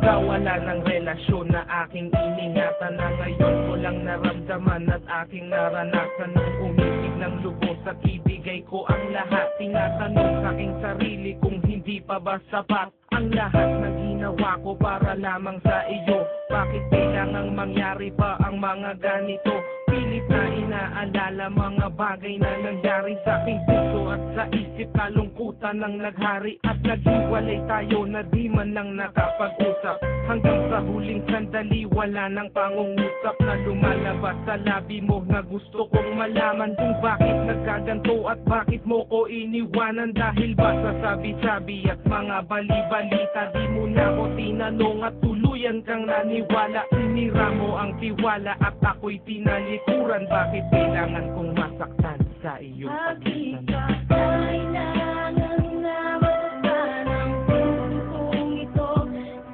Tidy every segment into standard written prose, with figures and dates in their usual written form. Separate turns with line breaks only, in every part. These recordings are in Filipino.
ka, wala ng relasyon na aking iningatan, na ngayon ko lang naramdaman at aking naranasan. Nung umibig ng lubos at ibigay ko ang lahat, tinatanong sa aking sarili kung hindi pa ba sapat ang lahat ng ginawa ko para lamang sa iyo. Bakit kailangang mangyari pa ang mga ganito? Pilit na inaalala mga bagay na nangyari sa aking puso at sa isip. Kalungkutan ng naghari at naghiwalay tayo na di man lang nakapag-usap. Hanggang sa huling sandali wala nang pangungusap na lumalabas sa labi mo, na gusto kong malaman kung bakit nagkaganto at bakit mo ko iniwanan. Dahil ba sa sabi-sabi at mga bali-balita, di mo na ko tinanong at tuluyan kang naniwala. Sinira mo ang tiwala at ako'y tinalikuran. Bakit kailangan kong masaktan sa iyong pagitan?
Kailangan na masaktan ang pusong ito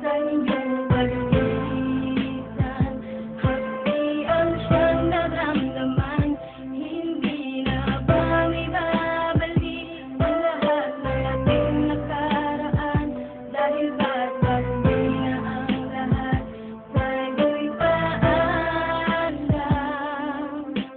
sa inyong pagitan. Hapdian siyang naramdaman, hindi na ba may babalik ang lahat ng ating nakaraan? Dahil ba't pagdi na ang lahat sa'yo'y paalam?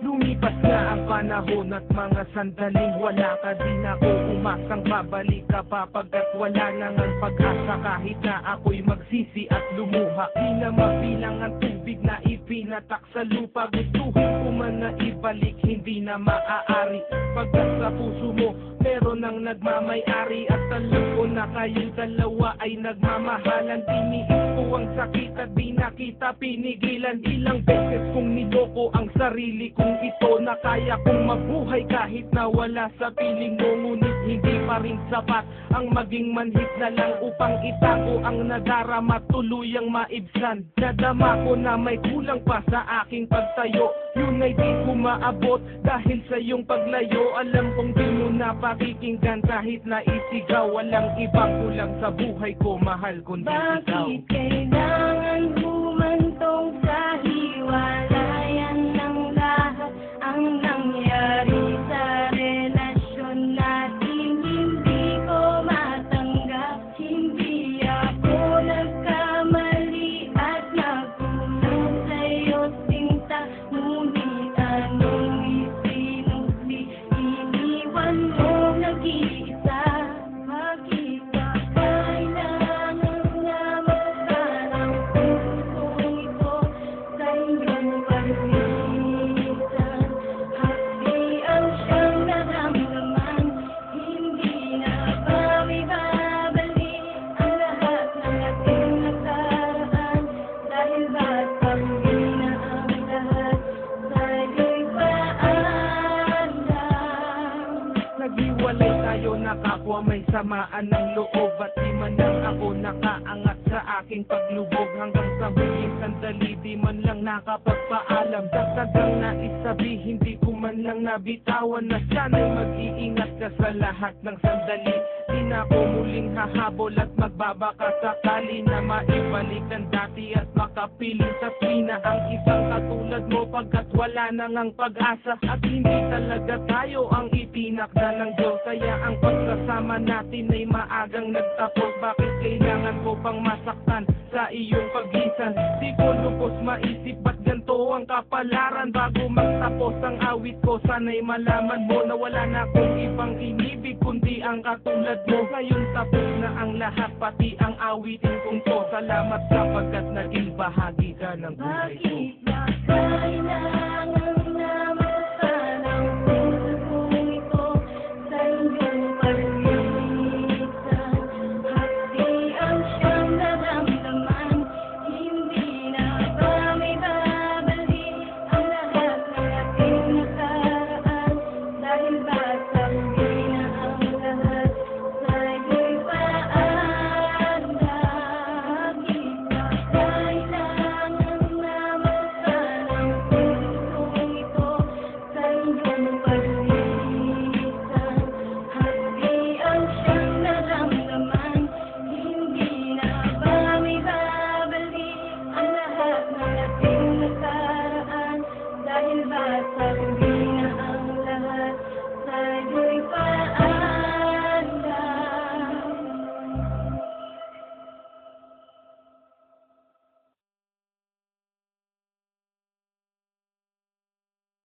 Lumipas na ang panahon at mga sandaling wala ka, di na ako umasang babalik ka pa, pagkat wala nang ang pag-asa. Kahit na ako'y magsisi at lumuha, di na mabilang ang tubig na ipinatak sa lupa. Gustuhin ko man na ibalik, hindi na maaari, pagkat sa puso mo meron ang nagmamay-ari. At alam ko na kayong dalawa ay nagmamahalan. Tiniis ko ang sakit at di na kita pinigilan. Ilang beses kong niloko ang sarili kong ito, na kaya kong mabuhay kahit na wala sa piling mo. Ngunit hindi pa rin sapat ang maging manhid na lang upang itago ang nadarama, tuluyang maibsan. Nadama ko na may kulang pa sa aking pagtayo, yun ay di ko maabot dahil sa iyong paglayo. Alam kong di mo na pakikinggan kahit na isigaw. Walang ibang kulang sa buhay ko, mahal kundi ikaw.
Bakit kailangan humantong sa hiwalayan ng lahat ang nangyari sa relasyon natin? Hindi ko matanggap, hindi ako nagkamali at nagkulang sa'yo sinta. Ngunit anong isinukli, iniwan mo nag-iisa. Bakit ba kailangan na masaktan ang pusong ito sa inyong pagitan? Hapdian siyang naramdaman, hindi na ba may babalik ang lahat ng ating nakaraan? Dahil ba't pagdi na ang lahat sa'yo'y paalam?
Naghiwalay tayo na kapwa may samaan ng loob, at di man lang ako nakaangat sa aking paglubog. Hanggang sa huling sandali di man lang nakapagpaalam. Dagdagang naisabi, hindi ko man lang nabitawan, na sana'y mag-iingat ka sa lahat ng sandali. Di na ako muling hahabol at magbabaka sakali na maibalik ang dati at makapiling sa tuwina ang isang katulad mo, pagkat wala nang ang pag-asa at hindi talaga tayo ang itinakda ng Diyos. Kaya ang pagsasama natin ay maagang nagtapos. Bakit kailangan ko pang masaktan sa iyong pagitan? Di ko lubos maisip ba't ganito ang kapalaran. Bago magtapos ang awit ko, sana'y malaman mo na wala na akong ibang inibig kundi ang katulad mo. Ngayon tapos na ang lahat, pati ang awitin kong to. Salamat sapagkat naging bahagi ka ng buhay ko.
Bakit ba kailangan